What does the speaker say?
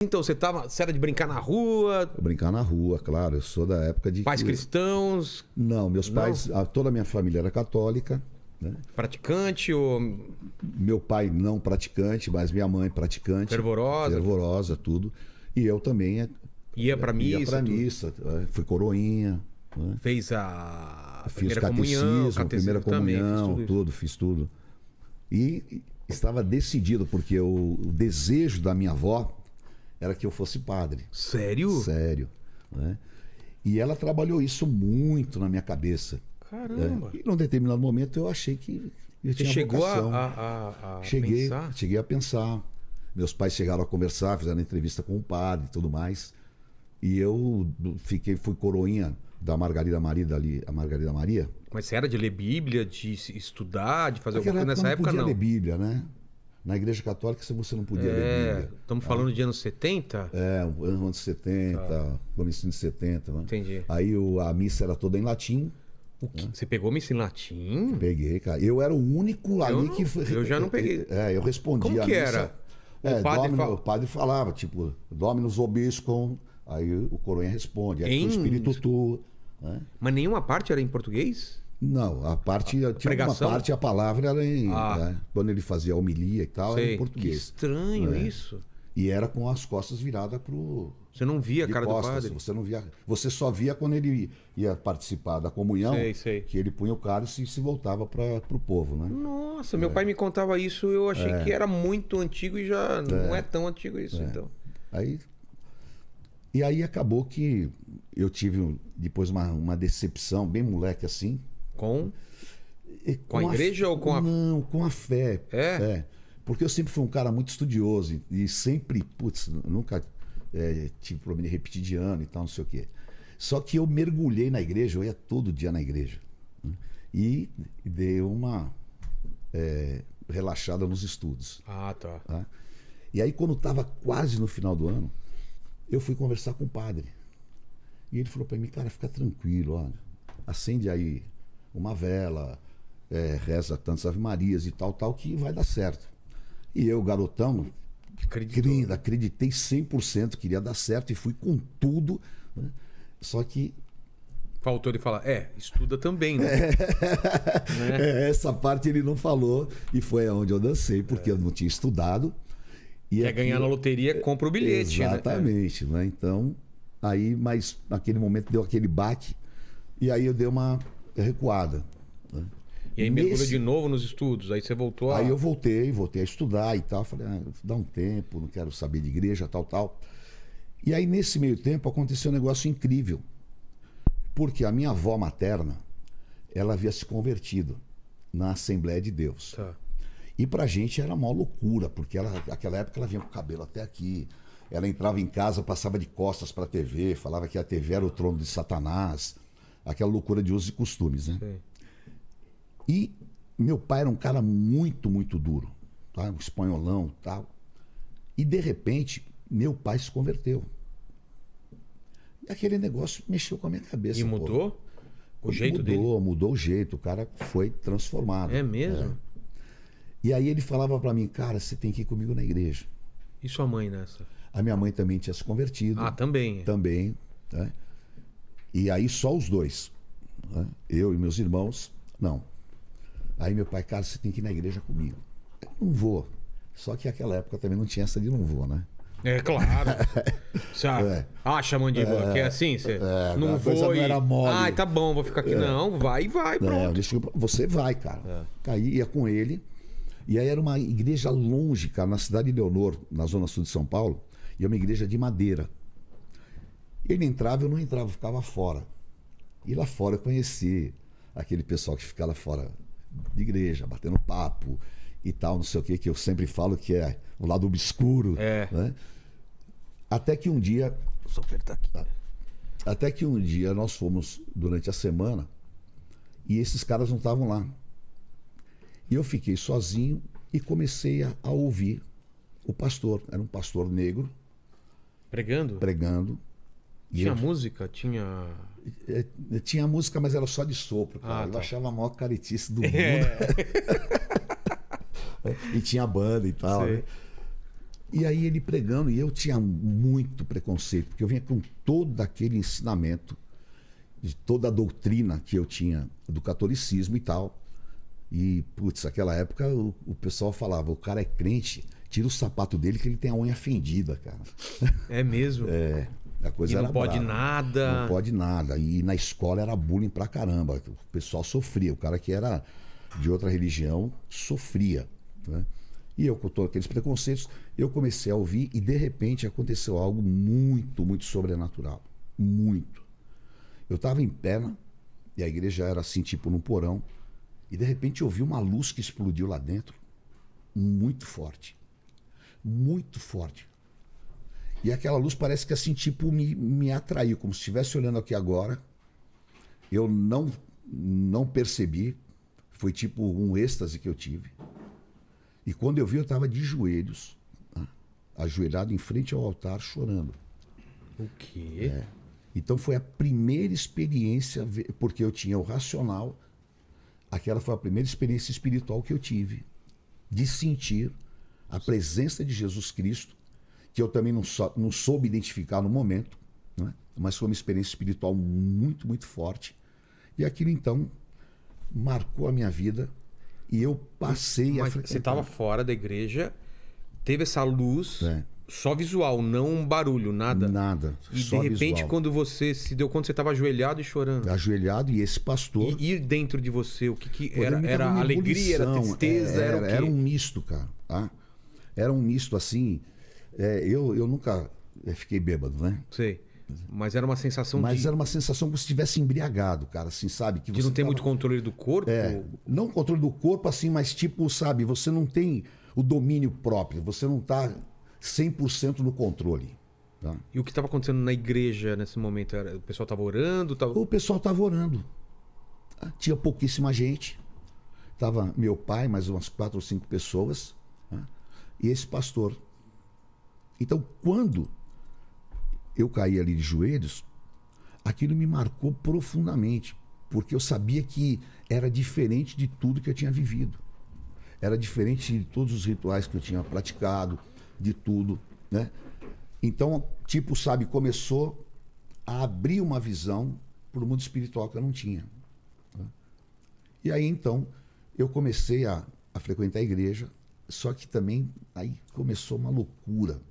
Então, você era de brincar na rua? Brincar na rua, claro. Eu sou da época de... Pais cristãos? Não, meus pais... Toda a minha família era católica. Né? Praticante ou... Meu pai não praticante, mas minha mãe praticante. Fervorosa? Fervorosa, tudo. E eu também... Ia pra missa? Ia pra missa. Fui coroinha. Né? Fez a Fiz primeira catecismo, comunhão, primeira comunhão, fiz tudo. E estava decidido, porque o desejo da minha avó era que eu fosse padre. Sério? Sério. Né? E ela trabalhou isso muito na minha cabeça. Caramba! E num determinado momento eu achei que eu tinha chegou vocação. a Cheguei pensar? a pensar. Meus pais chegaram a conversar, fizeram entrevista com o padre e tudo mais. E eu fui coroinha da Margarida Maria dali, a Margarida Maria. Mas você era de ler Bíblia, de estudar, de fazer alguma coisa nessa época, não não? podia ler Bíblia, né? Na Igreja Católica você não podia ler Bíblia. Estamos falando de anos 70? Anos 70, começo de 70. Né? Entendi. Aí a missa era toda em latim. Você pegou missa em latim? Peguei, cara. Eu era o único ali que... Eu já não peguei. Eu respondia Como que era? O padre falava, tipo, Dominus Vobiscum. Aí o coroinha responde. Aí o Espírito Tu. Né? Mas nenhuma parte era em português? Não, a parte... Tinha uma parte, a palavra era em... Né? Quando ele fazia a homilia e tal, era em português. Que estranho isso. E era com as costas viradas pro... Você não via a cara do padre? Você não via. Você só via quando ele ia participar da comunhão, que ele punha o cálice e se voltava para o povo, né? Nossa, meu pai me contava isso, eu achei que era muito antigo e já não é tão antigo isso, então. E aí acabou que eu tive depois uma decepção, bem moleque assim. Com a igreja ou com a... Não, com a fé. Porque eu sempre fui um cara muito estudioso e sempre, nunca tive problema de repetir de ano e tal, não sei o quê. Só que eu mergulhei na igreja, eu ia todo dia na igreja. Né? E dei uma relaxada nos estudos. Tá? E aí quando estava quase no final do ano, eu fui conversar com o padre. E ele falou para mim, cara, fica tranquilo, olha, acende aí uma vela, reza tantas Ave Marias e tal, que vai dar certo. E eu, garotão, acreditei 100% que iria dar certo e fui com tudo. Né? Só que... Faltou ele falar, estuda também, né? Essa parte ele não falou e foi aonde eu dancei, porque eu não tinha estudado. E quer ganhar na loteria, compra o bilhete. Exatamente. Né? Então, aí, mas naquele momento deu aquele baque e aí eu dei uma recuada. Né? E aí mergulhou de novo nos estudos, aí você voltou a... Aí eu voltei a estudar e tal, falei, dá um tempo, não quero saber de igreja, tal. E aí nesse meio tempo aconteceu um negócio incrível, porque a minha avó materna, ela havia se convertido na Assembleia de Deus. E pra gente era uma loucura, porque naquela época ela vinha com o cabelo até aqui, ela entrava em casa, passava de costas pra TV, falava que a TV era o trono de Satanás, aquela loucura de usos e costumes, né? Sim. E meu pai era um cara muito, muito duro, tá? Um espanholão e tal. E de repente, meu pai se converteu. E aquele negócio mexeu com a minha cabeça. E mudou o jeito dele? Mudou o jeito, o cara foi transformado. É mesmo? E aí ele falava pra mim, cara, você tem que ir comigo na igreja. E sua mãe nessa? A minha mãe também tinha se convertido. Também? Também. Né? E aí só os dois. Né? Eu e meus irmãos, não. Aí meu pai, cara, você tem que ir na igreja comigo. Eu não vou. Só que naquela época também não tinha essa de não vou, né? Claro. Acha, Mandíbula, que é assim? Você não vou não era mole. tá bom, vou ficar aqui. Não, vai, pronto. Você vai, cara. Aí ia com ele. E aí era uma igreja longe, cara, na cidade de Leonor, na zona sul de São Paulo. E é uma igreja de madeira. Ele entrava, eu não entrava, eu ficava fora. E lá fora eu conheci aquele pessoal que fica lá fora de igreja, batendo papo e tal, não sei o que eu sempre falo que é o lado obscuro. Né? Até que um dia... Só apertar aqui. Até que um dia nós fomos durante a semana e esses caras não estavam lá. E eu fiquei sozinho e comecei a ouvir o pastor. Era um pastor negro. Pregando. Tinha música? Tinha música, mas era só de sopro, cara. Eu achava a maior caretice do mundo. E tinha banda e tal. Né? E aí ele pregando, e eu tinha muito preconceito, porque eu vinha com todo aquele ensinamento, de toda a doutrina que eu tinha do catolicismo e tal. E, putz, naquela época o pessoal falava, o cara é crente, tira o sapato dele que ele tem a unha fendida, cara. É mesmo? É, a coisa era não pode brava. nada. Não pode nada. E na escola era bullying pra caramba. O pessoal sofria. O cara que era de outra religião sofria, né? E eu, com todos aqueles preconceitos, eu comecei a ouvir e, de repente, aconteceu algo muito, muito sobrenatural. Muito. Eu estava em pé, né? E a igreja era assim, tipo, num porão. E, de repente, eu vi uma luz que explodiu lá dentro. Muito forte. Muito forte. E aquela luz parece que, assim, tipo, me atraiu. Como se estivesse olhando aqui agora. Eu não percebi. Foi tipo um êxtase que eu tive. E quando eu vi, eu estava de joelhos, né? Ajoelhado em frente ao altar, chorando. O quê? É. Então foi a primeira experiência, porque eu tinha o racional, aquela foi a primeira experiência espiritual que eu tive, de sentir a presença de Jesus Cristo, que eu também não soube identificar no momento, né? Mas foi uma experiência espiritual muito, muito forte. E aquilo então marcou a minha vida. E eu passei Mas você estava fora da igreja, teve essa luz, só visual, não barulho, nada? Nada, e só de repente, visual. quando você se deu conta, você estava ajoelhado e chorando. Ajoelhado, e esse pastor... E dentro de você, o que Pô, era? Era alegria, era tristeza, era o quê? Era um misto, cara. Tá? Era um misto assim... eu nunca fiquei bêbado, né? Sei. Mas era uma sensação Mas era uma sensação como se estivesse embriagado, cara, assim, sabe? Que de você não ter muito controle do corpo? Não controle do corpo, assim, mas tipo, sabe, você não tem o domínio próprio, você não tá 100% no controle. Tá? E o que estava acontecendo na igreja nesse momento? O pessoal estava orando? O pessoal estava orando. Tinha pouquíssima gente. Tava meu pai, mais umas 4 ou 5 pessoas, né? E esse pastor. Então, quando eu caí ali de joelhos, aquilo me marcou profundamente, porque eu sabia que era diferente de tudo que eu tinha vivido. Era diferente de todos os rituais que eu tinha praticado, de tudo, né? Então, tipo, sabe, começou a abrir uma visão para o mundo espiritual que eu não tinha, né? E aí, então, eu comecei a frequentar a igreja, só que também aí começou uma loucura.